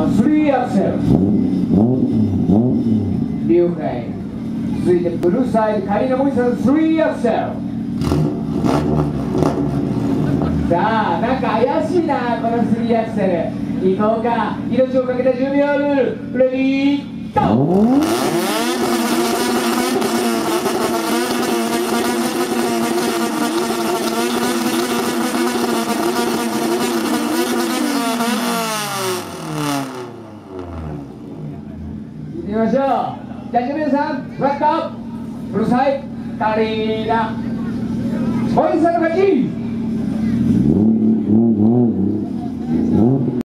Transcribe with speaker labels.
Speaker 1: 3アクセル了解。続いてブルーサイドカリーナ・モリさん3アクセル。さあなんか怪しいなこの3アクセル。いこうか。命をかけた10秒ルールレディーゴー。行きましょう。じゃあ皆さんフラットブルーサイドカリーナモリさんの勝ち。